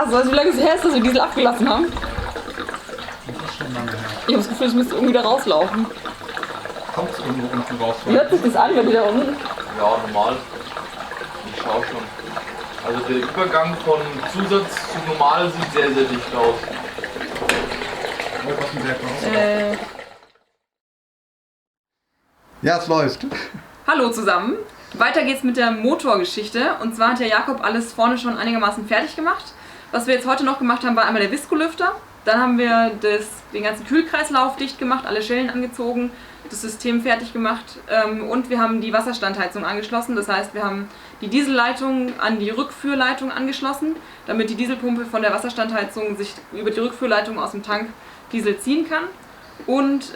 krass. Weißt du, wie lange es her ist, dass wir Diesel abgelassen haben? Das ist schon lange her. Ich habe das Gefühl, es müsste irgendwie da rauslaufen. Kommt es irgendwo unten raus? Wie hört sich das an, wenn die da unten? Ja, normal. Ich schau schon. Also der Übergang von Zusatz zu normal sieht sehr, sehr dicht aus. Was ein sehr groß. Ja, es läuft. Hallo zusammen. Weiter geht's mit der Motorgeschichte. Und zwar hat der Jakob alles vorne schon einigermaßen fertig gemacht. Was wir jetzt heute noch gemacht haben, war einmal der Viskolüfter. Dann haben wir den ganzen Kühlkreislauf dicht gemacht, alle Schellen angezogen, das System fertig gemacht und wir haben die Wasserstandheizung angeschlossen. Das heißt, wir haben die Dieselleitung an die Rückführleitung angeschlossen, damit die Dieselpumpe von der Wasserstandheizung sich über die Rückführleitung aus dem Tank Diesel ziehen kann. Und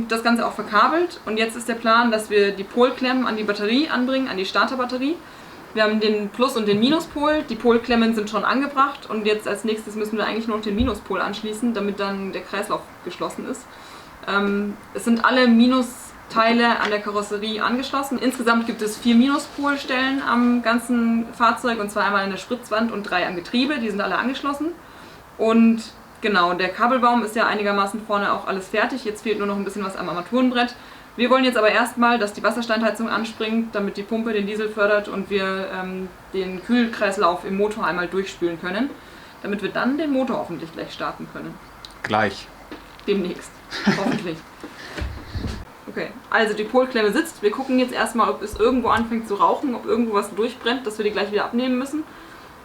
das Ganze auch verkabelt. Und jetzt ist der Plan, dass wir die Polklemmen an die Batterie anbringen, an die Starterbatterie. Wir haben den Plus- und den Minuspol. Die Polklemmen sind schon angebracht. Und jetzt als nächstes müssen wir eigentlich nur noch den Minuspol anschließen, damit dann der Kreislauf geschlossen ist. Es sind alle Minusteile an der Karosserie angeschlossen. Insgesamt gibt es 4 Minuspolstellen am ganzen Fahrzeug. Und zwar einmal an der Spritzwand und 3 am Getriebe. Die sind alle angeschlossen. Und genau, der Kabelbaum ist ja einigermaßen vorne auch alles fertig. Jetzt fehlt nur noch ein bisschen was am Armaturenbrett. Wir wollen jetzt aber erstmal, dass die Wasserstandheizung anspringt, damit die Pumpe den Diesel fördert und wir den Kühlkreislauf im Motor einmal durchspülen können, damit wir dann den Motor hoffentlich gleich starten können. Gleich. Demnächst. Hoffentlich. Okay, also die Polklemme sitzt. Wir gucken jetzt erstmal, ob es irgendwo anfängt zu rauchen, ob irgendwo was durchbrennt, dass wir die gleich wieder abnehmen müssen.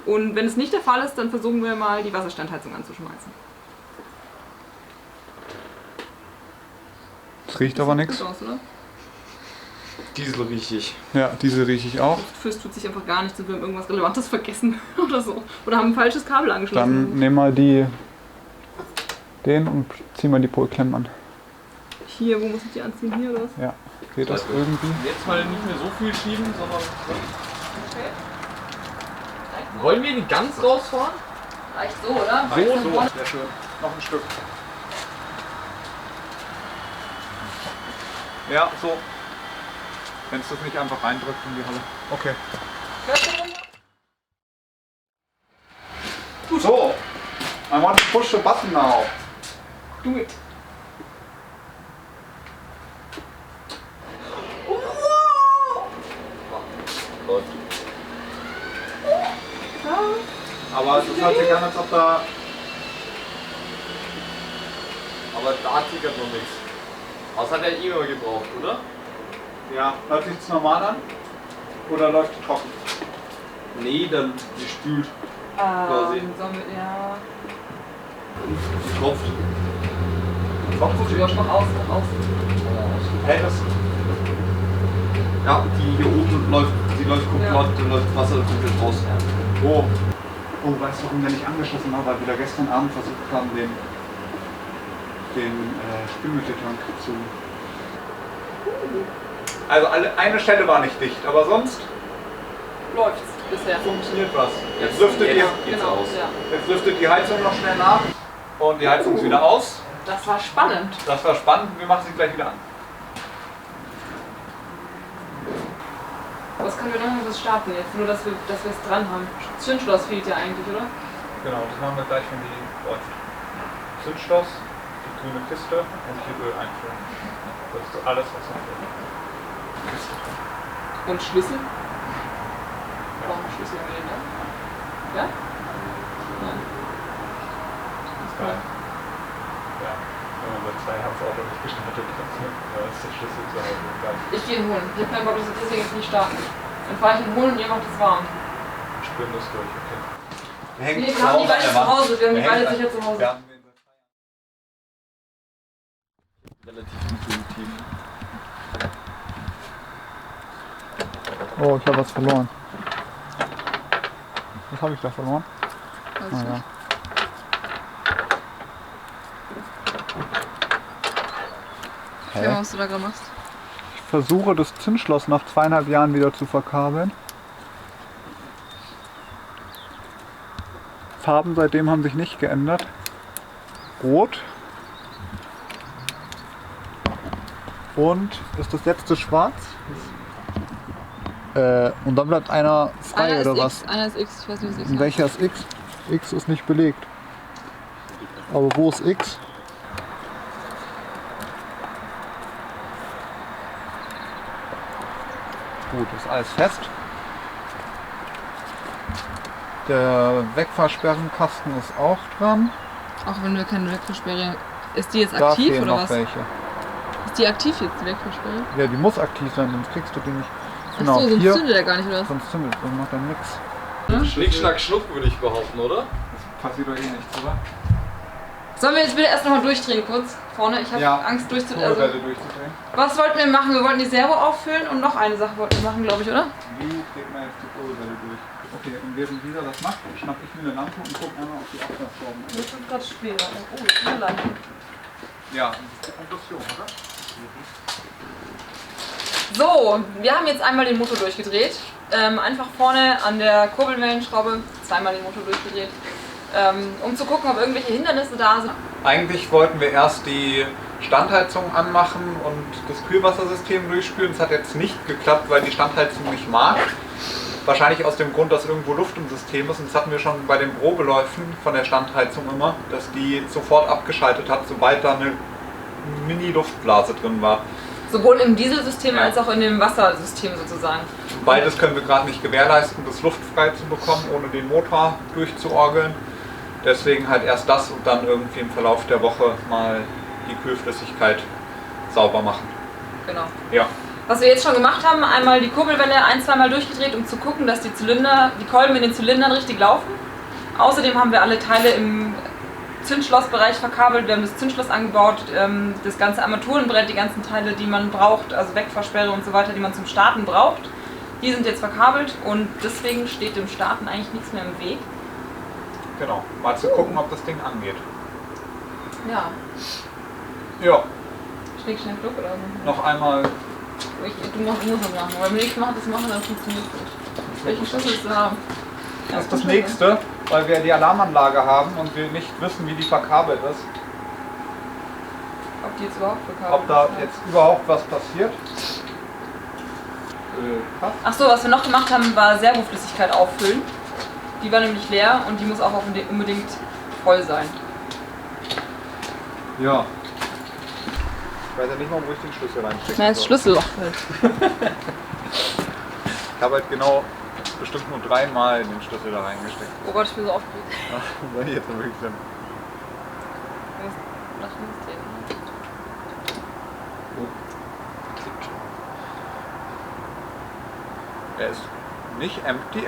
Und wenn es nicht der Fall ist, dann versuchen wir mal die Wasserstandheizung anzuschmeißen. Es riecht aber nichts. Aus, oder? Diesel richtig. Ja, diese rieche ich auch. Fürs tut sich einfach gar nichts und wir haben irgendwas Relevantes vergessen oder so. Oder haben ein falsches Kabel Dann angeschlossen. nehmen wir den und ziehen wir die Polklemmen an. Hier, wo muss ich die anziehen? Hier oder was? Ja, geht das irgendwie? Jetzt mal nicht mehr so viel schieben, sondern. Okay. Wollen wir die ganz rausfahren? Reicht so, oder? So, Sehr schön. Noch ein Stück. Ja, so. Wenn es das nicht einfach reindrückt in die Halle. Okay. So, I want to push the button now. Do it. Läuft. Aber es hört sich an, als ob da... Aber da tickert noch nichts. Was hat der E-Mail gebraucht, oder? Ja, hört sich das normal an? Oder läuft es trocken? Nee, dann gespült. Quasi. Ja. Tropft. Tropft Gut, mach aus, mach aus. Hält es? Ja, die hier oben läuft, die läuft komplett, Ja. da läuft Wasser komplett raus. Oh. Oh, weißt du, warum wir nicht angeschlossen haben? Weil wir da gestern Abend versucht haben, den Spülmitteltank zu... Also eine Stelle war nicht dicht, aber sonst Läuft's bisher. funktioniert was. Jetzt lüftet, Jetzt die, geht's Genau, aus. ja. jetzt lüftet die Heizung noch schnell nach und die Heizung ist wieder aus. Das war spannend. Das war spannend, wir machen sie gleich wieder an. Was können wir noch was starten jetzt? Nur, dass wir es dran haben. Zündschloss fehlt ja eigentlich, oder? Genau, das machen wir gleich, wenn die läuft. Zündschloss, die grüne Kiste und hier Öl einfüllen. Das ist alles, was noch fehlt. Kiste. Und Schlüssel? Brauchen wir Schlüssel am Ende? Ja? Nein. Ist geil. Ja, wenn man bei 2 Herzauto nicht geschnitten hat, dann ist der Schlüssel zu Hause gleich. Ich gehe ihn holen. Ich habe keinen Bock, dass wir deswegen jetzt nicht starten. Dann fahre ich ihn holen und ihr macht es warm. Spüren das durch, okay. Nee, wir haben die beide zu Hause. Wir haben die beide sicher zu Hause. Relativ intuitiv. Oh, ich habe was verloren. Was habe ich da verloren? Also, Ja. was du da gerade machst. Ich versuche das Zündschloss nach 2,5 Jahren wieder zu verkabeln. Farben seitdem haben sich nicht geändert. Rot. Und ist das letzte schwarz? Und dann bleibt einer frei Einer oder ist was? X, einer ist X, ich weiß nicht, was X Und welcher ist X? X ist nicht belegt. Aber wo ist X? Gut, ist alles fest. Der Wegfahrsperrenkasten ist auch dran. Auch wenn wir keine Wegfahrsperre... Ist die jetzt Da aktiv fehlen oder noch was? welche. Ist die aktiv jetzt, die Wegfahrsperre? Ja, die muss aktiv sein, sonst kriegst du die nicht. Achso, sonst hier. zündet er gar nicht, oder was? Sonst zündet, dann macht er nix. Schnick, schnack, schnuck würde ich behaupten, oder? Das passiert doch eh nichts, oder? Sollen wir jetzt bitte erst nochmal durchdrehen kurz? Vorne, ich habe Angst durchzudrehen. Also, durchzudrehen. was wollten wir machen? Wir wollten die Servo auffüllen und noch eine Sache wollten wir machen, glaube ich, oder? Wie dreht man jetzt die Kurbelwelle durch? Okay, und während dieser das macht, schnapp ich mir eine Lampe und guck einmal auf die Abgasschrauben. Das wird gerade schwerer. Oh, jetzt ist eine Lampe. Ja, das ist Kompression, oder? So, wir haben jetzt einmal den Motor durchgedreht. Einfach vorne an der Kurbelwellenschraube zweimal den Motor durchgedreht. Um zu gucken, ob irgendwelche Hindernisse da sind. Eigentlich wollten wir erst die Standheizung anmachen und das Kühlwassersystem durchspülen. Das hat jetzt nicht geklappt, weil die Standheizung nicht mag. Wahrscheinlich aus dem Grund, dass irgendwo Luft im System ist. Und das hatten wir schon bei den Probeläufen von der Standheizung immer, dass die sofort abgeschaltet hat, sobald da eine Mini-Luftblase drin war. Sowohl im Dieselsystem als auch in dem Wassersystem sozusagen. Beides können wir gerade nicht gewährleisten, das luftfrei zu bekommen, ohne den Motor durchzuorgeln. Deswegen halt erst das und dann irgendwie im Verlauf der Woche mal die Kühlflüssigkeit sauber machen. Genau. Ja. Was wir jetzt schon gemacht haben, einmal die Kurbelwelle ein-, zweimal durchgedreht, um zu gucken, dass die Kolben in den Zylindern richtig laufen. Außerdem haben wir alle Teile im Zündschlossbereich verkabelt, wir haben das Zündschloss angebaut, das ganze Armaturenbrett, die ganzen Teile, die man braucht, also Wegfahrsperre und so weiter, die man zum Starten braucht, die sind jetzt verkabelt und deswegen steht dem Starten eigentlich nichts mehr im Weg. Genau, mal zu gucken, ob das Ding angeht. Ja. Ja, Schnick, schnack, schnuck oder so. noch einmal. Du musst das machen, weil wenn ich das machen, dann funktioniert es nicht. Welchen Schlüssel willst du haben? Das ist das nächste, weil wir die Alarmanlage haben und wir nicht wissen, wie die verkabelt ist. Ob die jetzt überhaupt verkabelt Ob da ist, jetzt überhaupt was passiert. Passt. Achso, was wir noch gemacht haben, war Servoflüssigkeit auffüllen. Die war nämlich leer und die muss auch unbedingt voll sein. Ja. Ich weiß ja nicht mal, wo ich den Schlüssel reinstecke. Nein, das Schlüsselloch halt. Ich habe halt genau bestimmt nur 3-mal den Schlüssel da reingesteckt. Oh Gott, ich bin so aufgeregt. Ach, soll ich jetzt mal wirklich sein? Nach links drehen. Er ist nicht empty.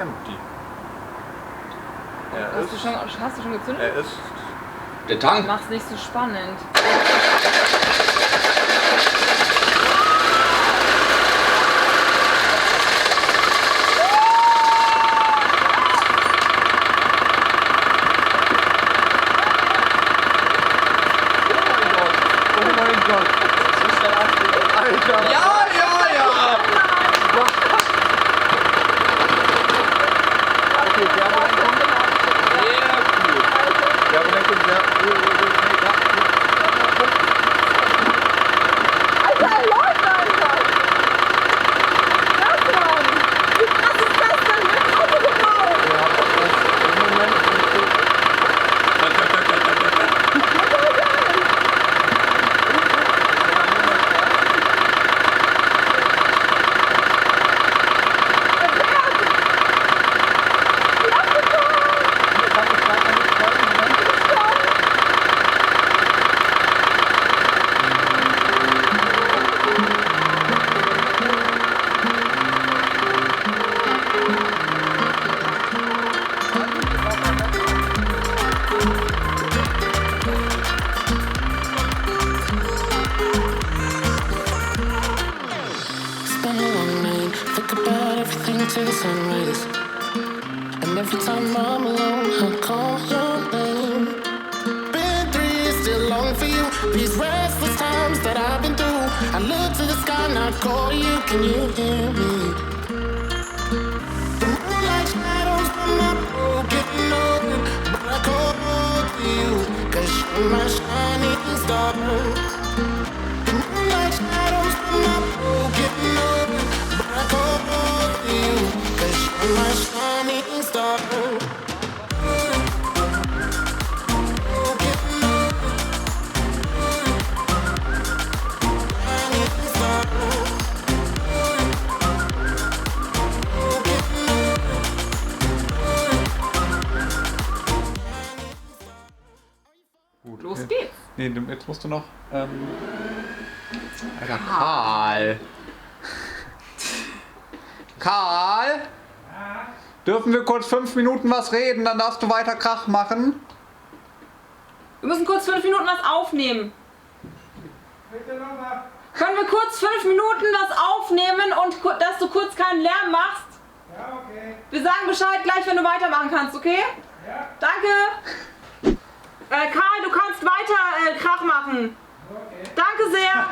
Hast du schon gezündet? Er ist. Der Tank. Mach's nicht so spannend. Oh mein Gott! Alter! Ja! Okay, der Ablenkung. Sehr cool. Der Ablenkung sehr. Alter, läuft einfach! Das Mann! Wie krass ist das denn? Mit Auto gebaut! Im Moment Spend a long night, think about everything till the sunrise. And every time I'm alone, I call your name. Been 3 years, still long for you. These restless times that I've been through. I look to the sky and I call you. Can you hear me? The moonlight shadows on my broken heart, but I call to you 'cause you're my shining star. The moonlight shadows on my broken heart, but I call to you 'cause you're my shining star. Nee, jetzt musst du noch. Alter, Karl! Karl! Dürfen wir kurz 5 Minuten was reden, dann darfst du weiter Krach machen? Wir müssen kurz 5 Minuten was aufnehmen. Können wir kurz 5 Minuten was aufnehmen und dass du kurz keinen Lärm machst? Ja, okay. Wir sagen Bescheid gleich, wenn du weitermachen kannst, okay? Ja. Danke! Karl, du kannst weiter Krach machen. Okay. Danke sehr!